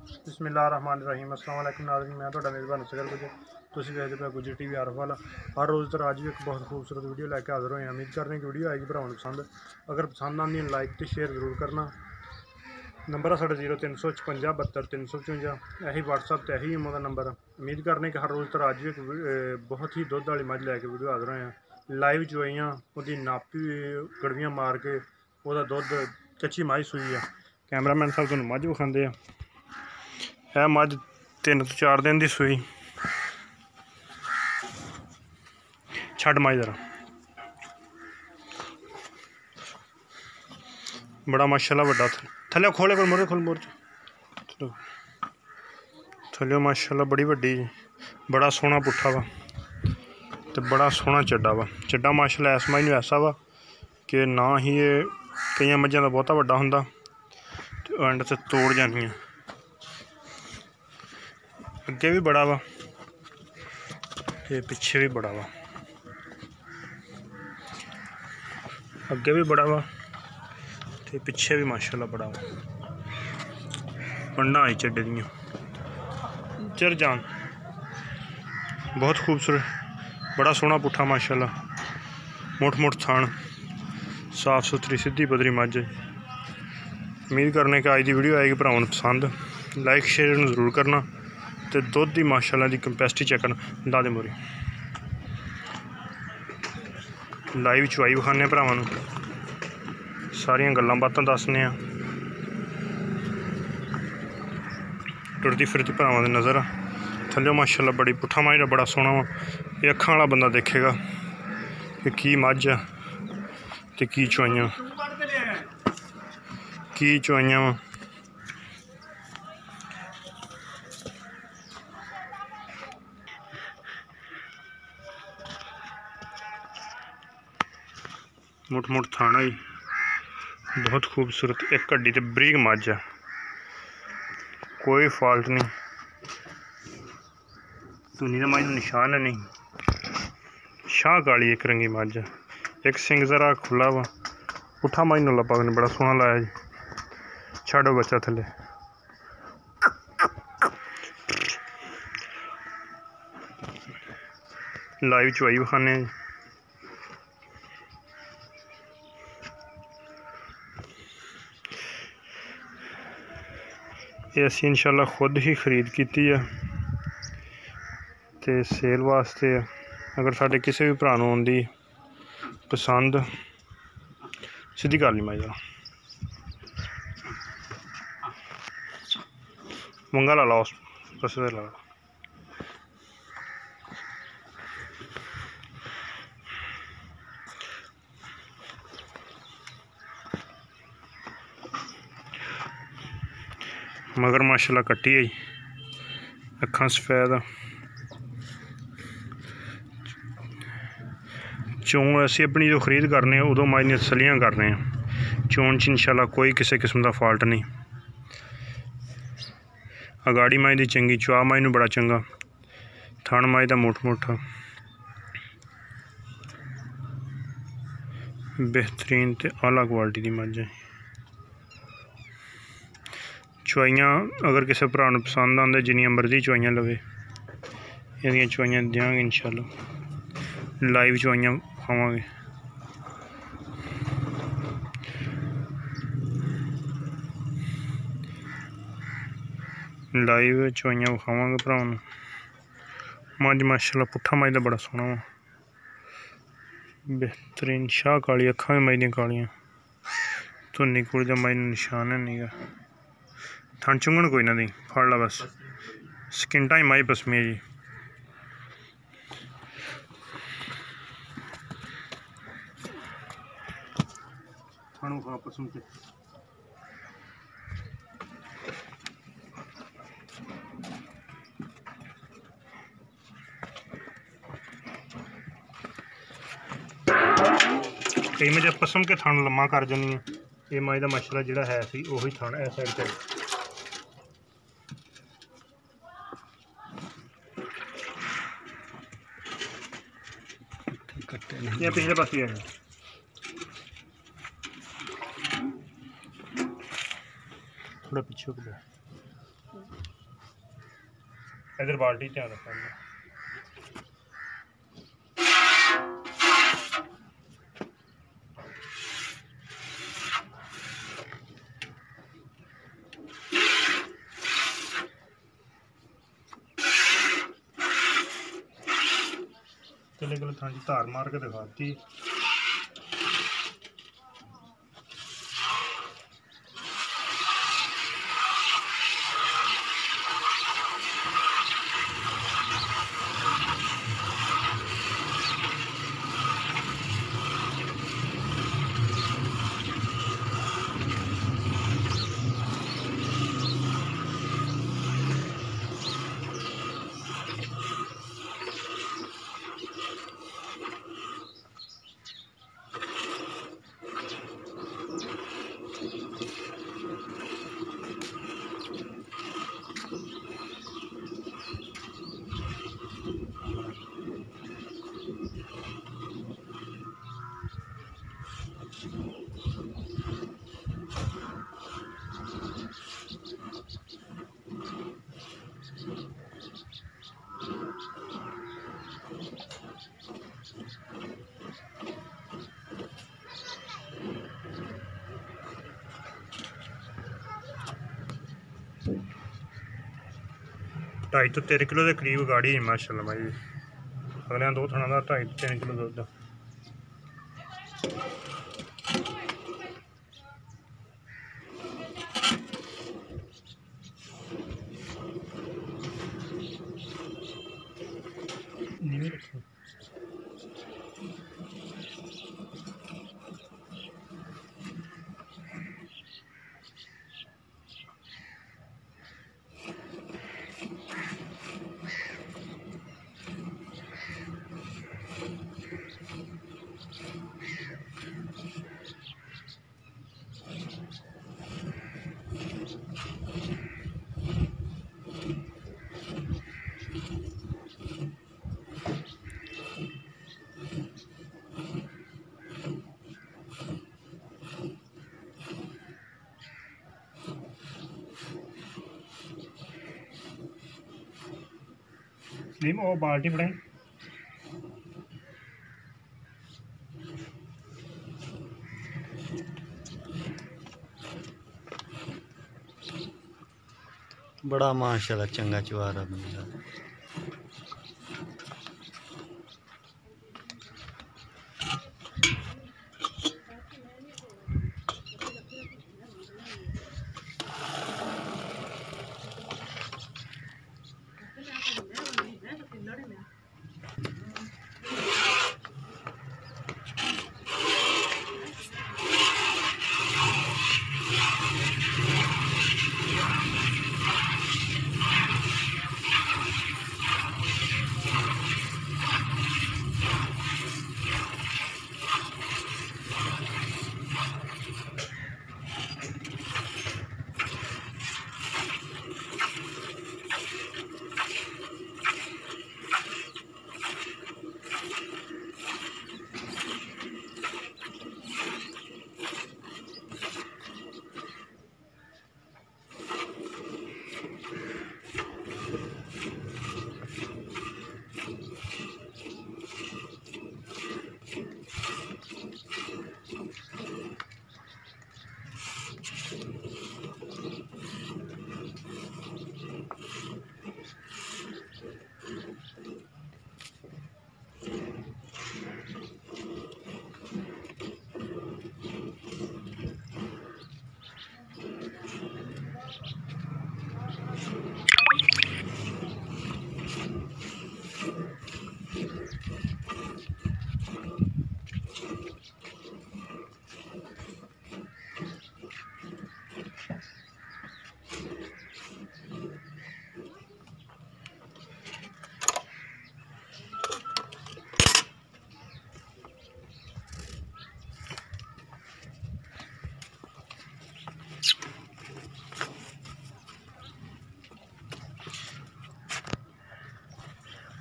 बिस्मिल्लाहिर्रहमानिर्रहीम। अस्सलाम वालेकुम नाज़रीन, मैं तुहाडा मेज़बान सगर गुजर। तुसीं वेखदे पे गुजर टीवी आरफ वाला। हर रोज़ तरह अज भी एक बहुत खूबसूरत वीडियो लैके हाज़र होए। उम्मीद करने की वीडियो आएगी भरावां नूं पसंद। अगर पसंद आंदी है लाइक तो शेयर जरूर करना। नंबर है साढ़ा 0356 72 354। यही व्हाट्सअप तो यही इमो का नंबर। उम्मीद करने कि हर रोज़ तरह अज भी एक बहुत ही दुध वाली मझ लैके वीडियो हाज़र होए हैं। लाइव चोइयां उसकी नापी गड़वियां मार के वह दुध कच्ची मझ सूई है। कैमरामैन साहब तुहानूं मझ विखांदे आ। है मझ 3 तो 4 दिन की सूई। छड़ मझ जरा बड़ा माशाल्लाह वड्डा थल्ले खोले कोल मोरे खोल मोर थल्ले माशाल्लाह बड़ी वड्डी बड़ा सोहना पुट्ठा वा तो बड़ा सोहना चड्डा वा। चड्डा माशाल्लाह इस मझ नूं ऐसा वा कि ना ही ये कई मझां दा बहुता वड्डा हुंदा ते एंड ते तोड़ जानियां। अगे भी बड़ा वा ते पिछे भी बड़ा वा। अगे भी बड़ा वा ते पिछे भी माशाल्लाह बड़ा वा। पंडा आई चड्डे दियां चर जान बहुत खूबसूरत बड़ा सोहना पुट्ठा माशाल्लाह। मुठ मुठ थान साफ सुथरी सीधी पदरी मझ। उम्मीद करने कि अज की वीडियो आएगी भरावां नूं पसंद। लाइक शेयर जरूर करना तो दुध की माशाल्लाह की कैपेसिटी चेक करना। ला दे मोरी लाइव चुआई विखाने भरावां नूं सारियां गल्लां बातां दसने आ। टुरदी फिरदी भरावां दी नज़र आ थल्ले माशाल्लाह बड़ी पुट्ठा मझ बड़ा सोहना वा। ये अखां वाला बंदा देखेगा कि की मझ आ ते की चुआइयां वा। मुठ मुठ थाना ही बहुत खूबसूरत एक हड्डी ते बरीक मझ है। कोई फॉल्ट नहीं धुनी का मझ निशान है नहीं। शाह काली एक रंगी मझ है। एक सिंग जरा खुला वा पुट्ठा मझ नूं लपा ने बड़ा सोहना लाया जी। छाड़ो बच्चा थले लाइव चुआई विखाने ये असीं इंशाल्लाह खुद ही खरीद की है ते सेल वास्ते। अगर साढ़े किसी भी भरा नूं आउंदी पसंद सीधी गल नहीं मजा मंगा ला लाओ बस ला ला। मगर माशाल्लाह कट्टी आई अखां सफेद चोन असीं अपनी जो खरीद करने उदों मझ दियां तसल्लियां करने चोन च इंशाल्लाह कोई किसी किस्म का फॉल्ट नहीं। अगाड़ी मझ दी चंगी चुआ मझ नूं बड़ा चंगा थण मझ दा मुठ मुठा बेहतरीन ते आला क्वालिटी दी मझ है। चुआइयां अगर किसी भरा नूं पसंद आंदे जिन्नियां मर्जी चुआइयां लवे इहदियां चुआइयां देंगे इंशाल्लाह। लाइव चुआइयां खावांगे लाइव चुआइयां विखावांगे भरावां नूं। मझ माशाल्लाह पुट्ठा मझ दा बड़ा सोहना वा बेहतरीन शाह काली अखां भी मझ दियां कालियां धुनी कुड़ी दा मझ निशान है नहीं गा। थन चुंगन कोई ना दी फड़ ला बस सकिंटा ही मझ पसमी है जी। थानू खा पसम के कई मझ पसम के थान लम्मा कर जानी है। ये मझ का माशाल्लाह जिहड़ा है सी उही थान इस साइड से ये पिछले पास है थोड़ा पीछे को इधर बाल्टी ध्यान रखना। चले गल थां धार मार के दिखाती। ढाई तो 3 किलो के करीब गाड़ी है माशाल्लाह भाई। अगले 2 थाना का 2.5 तो 3 किलो दुध। नहीं वो बाल्टी पड़े बड़ा माशाल्लाह चंगा चुआरा बंदा।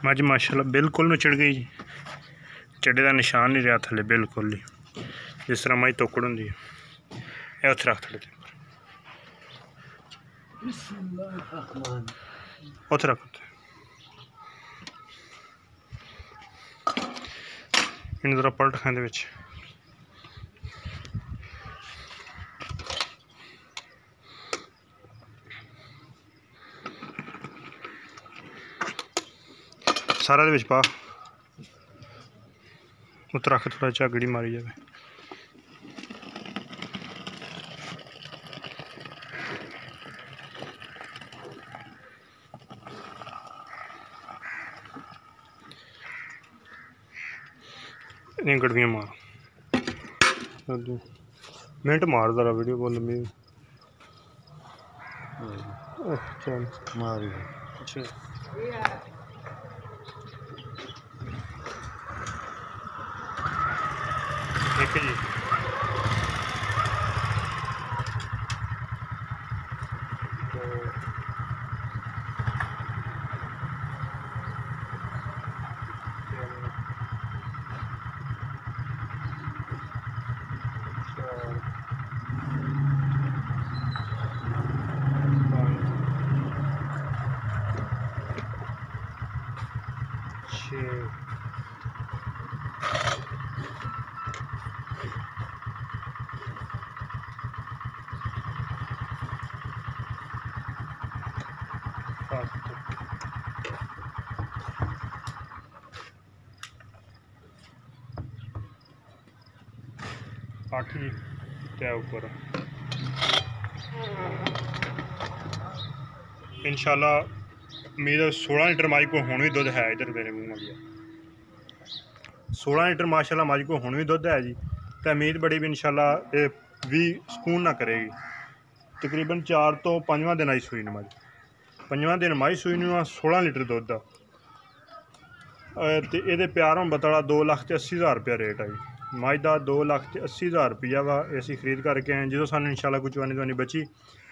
मज माशाल्लाह बिल्कुल न चढ़ गई जी। चढ़े का निशान नहीं रहा थले बिल्कुल ही, जिस तरह मज तोकड़ होंगी है। उत्थे रख थले ਉੱਥੇ ਰੱਖ ਉੱਥੇ ਇਹਨੂੰ ਜ਼ਰਾ ਪਲਟ ਖਾਂ ਦੇ ਵਿੱਚ ਸਾਰਾ ਦੇ ਵਿੱਚ ਪਾ ਉੱਤੇ ਰੱਖ ਥੋੜਾ ਝਾਗੜੀ ਮਾਰੀ ਜਾਵੇ ਇਹ ਗੜਵੀਆਂ ਮਾਰ ਮਿੰਟ ਮਾਰ ਜ਼ਰਾ ਵੀਡੀਓ ਬਹੁਤ ਲੰਬੀ ਚੱਲ ਮਾਰੀ ਅੱਛਾ ठीक है जी आठी तय ऊपर इंशाल्लाह मेरा 16 लीटर माई को हुण भी दुध है इधर मेरे मूँह गया 16 लीटर माशाल्लाह माई को हुण भी दुध है जी तो उम्मीद बड़ी भी इंशाल्लाह ये भी सुकून ना करेगी तकरीबन 4 तो 5वां दिन आई सूई माई 5वां दिन माई सूई 16 लीटर दुध का तो ये प्यार हों बतला 2,80,000 रुपया रेट आई माई का 2,80,000 रुपया वा असी खरीद करके आए जो सानू इंशाल्लाह कुछ चवानी बची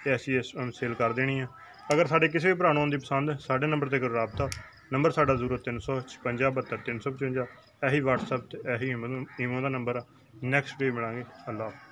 तो असी सेल कर देनी है अगर साढ़े किसी भी भरा आने की पसंद साढ़े नंबर पर करो रबता नंबर साढ़ा 0356 72 355 यही व्हाट्सएप यही ईमो का नंबर है नैक्सट वीडियो मिलांगे अल्लाह।